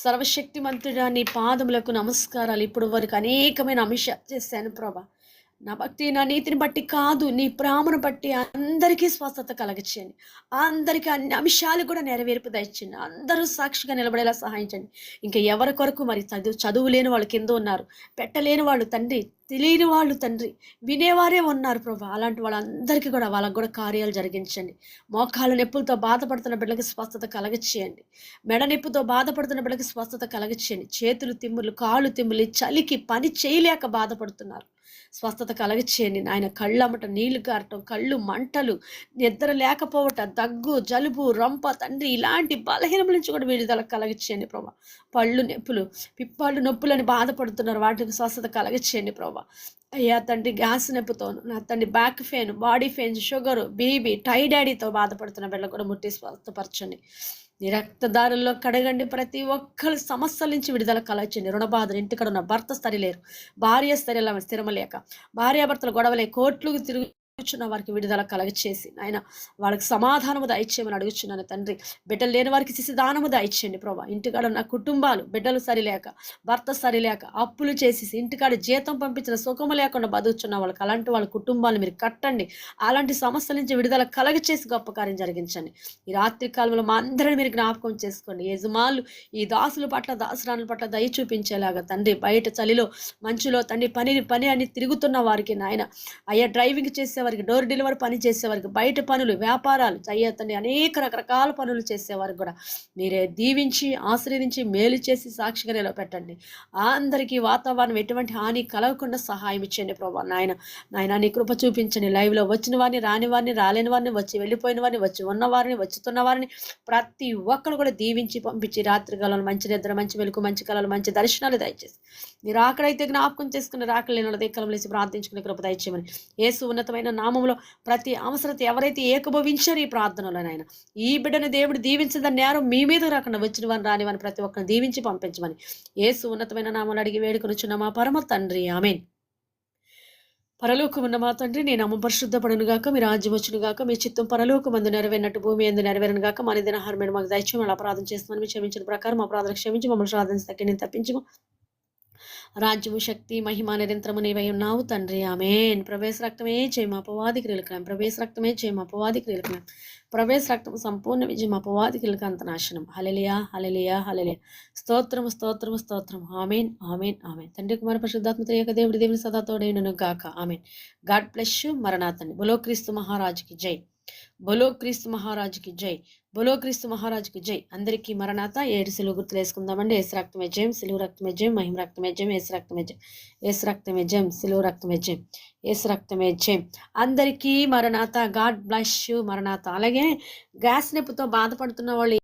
సర్వశక్తిమంతుడా నీ పాదములకు నమస్కారాలు. ఇప్పుడు వరకు అనేకమైన అంశాలు చేశాను ప్రభా. నా భక్తి నా నీతిని బట్టి కాదు, నీ ప్రేమను బట్టి అందరికీ స్వస్థత కలగచేయండి. అందరికీ అన్ని అంశాలు కూడా నెరవేర్పు దయచేయండి. అందరూ సాక్షిగా నిలబడేలా సహాయించండి. ఇంకా ఎవరి కొరకు మరి చదువు లేని వాళ్ళు కింద ఉన్నారు, పెట్టలేని వాళ్ళు తండ్రి, తెలియని వాళ్ళు తండ్రి, వినేవారే ఉన్నారు ప్రభా. అలాంటి వాళ్ళందరికీ కూడా వాళ్ళకు కూడా కార్యాలు జరిగించండి. మోకాళ్ళ నొప్పులతో బాధపడుతున్న బిడ్డలకి స్వస్థత కలగచేయండి. మెడ నొప్పితో బాధపడుతున్న బిడ్డలకి స్వస్థత కలగచేయండి. చేతులు తిమ్ములు, కాళ్ళు తిమ్ములు, ఈ చలికి పని చేయలేక బాధపడుతున్నారు, స్వస్థత కలగచేయండి నాయన. కళ్ళమ్మట నీళ్లు గారటం, కళ్ళు మంటలు, నిద్ర లేకపోవట, దగ్గు, జలుబు, రొంప తండ్రి, ఇలాంటి బలహీనముల నుంచి కూడా విడుదల కలగచేయండి ప్రభా. పళ్ళు నొప్పులు, పిప్పాళ్ళు నొప్పులని బాధపడుతున్నారు, వాటికి స్వస్థత కలగచేయండి ప్రభా. అయ్యా తండ్రి, గ్యాస్ నొప్పితోను నా తండ్రి, back pain, body pain, sugar, BP, టైడాడీతో బాధపడుతున్న బిడ్డలు కూడా ముట్టి స్వస్థపరచండి. నీ రక్తదారుల్లో కడగండి. ప్రతి ఒక్కరి సమస్యల నుంచి విడుదల కలగచేయండి. రుణబాధలు, ఇంటికడ ఉన్న భర్త స్థిరలేరు, భార్య స్థిరమలేక, భార్యాభర్తలు గొడవలే, కోర్టులకు కూర్చున్న వారికి విడుదల కలగచేసి ఆయన వాళ్ళకి సమాధానము దయచేయమని అడుగుచున్నాను తండ్రి. బిడ్డలు లేని వారికి శిశుదానము దయచేయండి ప్రభా. ఇంటికాడ ఉన్న కుటుంబాలు, బిడ్డలు సరిలేక, భర్త సరిలేక, అప్పులు చేసేసి ఇంటికాడ జీతం పంపించిన సుఖము లేకుండా బతుకుచున్న వాళ్ళకి, అలాంటి వాళ్ళ కుటుంబాలను మీరు కట్టండి. అలాంటి సమస్యల నుంచి విడుదల కలగచేసి గొప్ప కార్యం జరిగించండి. ఈ రాత్రి కాలంలో మా అందరిని మీరు జ్ఞాపకం చేసుకోండి. యజమానులు ఈ దాసుల పట్ల, దాసరాల పట్ల దయ చూపించేలాగా తండ్రి. బయట చలిలో, మంచులో తండ్రి పని అని తిరుగుతున్న వారికి నాయన, అయ్యా డ్రైవింగ్ చేసేవారికి, డోర్ డెలివరీ పని చేసేవారికి, బయట పనులు, వ్యాపారాలు అయ్యా అనేక రకరకాల పనులు చేసేవారికి కూడా మీరే దీవించి ఆశీర్వదించి మేలు చేసి సాక్షిగా నిలబెట్టండి. అందరికీ వాతావరణం ఎటువంటి హాని కలగకుండా సహాయం ఇచ్చండి ప్రభా. నాయన నీ కృప చూపించండి. లైవ్లో వచ్చిన వారిని, రాని వారిని, రాలేని వారిని, వచ్చి వెళ్ళిపోయిన వారిని, వచ్చి ఉన్నవారిని, వచ్చుతున్న వారిని, ప్రతి ఒక్కరు కూడా దీవించి పంపించి రాత్రి కాలంలో మంచి నిద్ర, మంచి వెలుగు, మంచి కళలు, మంచి దర్శనాలు దయచేసి మీరు ఆకడైతే జ్ఞాపకం చేసుకుని, రాకలేని కలం లేసి ప్రార్థించుకునే కృప దయచేయమని యేసు ఉన్నతమైన నామములో ప్రతి అవసరత ఎవరైతే ఏకభవించారు ఈ ప్రార్థనలో నాయన, ఈ బిడ్డను దేవుడు దీవించదని నేరం మీ మీద రాకుండా వచ్చిన వారిని, రాని వారిని ప్రతి ఒక్కరిని దీవించి పంపించమని యేసు ఉన్నతమైన నామములు అడిగి వేడుకొనుచున్న మా పరమ తండ్రి, ఆమేన్. పరలోకమున్న మా తండ్రి, నీ నామం పరిశుద్ధపడును గాక, మీ రాజ్యం వచ్చును గాక, మీ చిత్తం పరలోకమందు నెరవేరినట్టు భూమి యందు నెరవేరును గాక. మన దినహారమైన మాకు దయచేయమని, అలా అపరాధం చేస్తున్నాను మీ క్షమించిన ప్రకారం మా అపరాధం క్షమించి మమ్మల్ని సాధించి నేను తప్పించము. రాజ్యము, శక్తి, మహిమ నిరంతరము నీవై ఉన్నావు తండ్రి, ఆమేన్. ప్రవేశ రక్తమే చేయమ అపవాది క్రియలకం, ప్రవేశ రక్తమే చేయమ అపవాది క్రియలకం, ప్రవేశ రక్తం సంపూర్ణ విజయం అపవాది క్రియలకు అంత నాశనం. హల్లెలూయా, హల్లెలూయా, హల్లెలూయా. స్తోత్రము, స్తోత్రము, స్తోత్రము. ఆమేన్, ఆమేన్, ఆమేన్. తండ్రి, కుమార పరిశుద్ధాత్మ త్రియేక దేవుని సదా తోడైనను గాక. ఆమేన్. God bless you. మరణాతండి. బోలో క్రీస్తు మహారాజుకి జై. బోలో క్రీస్తు మహారాజుకి జై. బోలో క్రీస్తు మహారాజుకి జై. అందరికీ మరణాత 7 సిలువ గుర్తులు వేసుకుందామండి. ఏసు రక్తమే జయం, సిలువ రక్తమే జయం, మహిమ రక్తమే జయం, ఏసు రక్తమే జయం, ఏసు రక్తమే జయం, సిలువ రక్తమే జయం, ఏసు రక్తమే జయం. అందరికీ మరణాత. God bless you. మరణాత. అలాగే గ్యాస్ నొప్పితో బాధపడుతున్న వాళ్ళు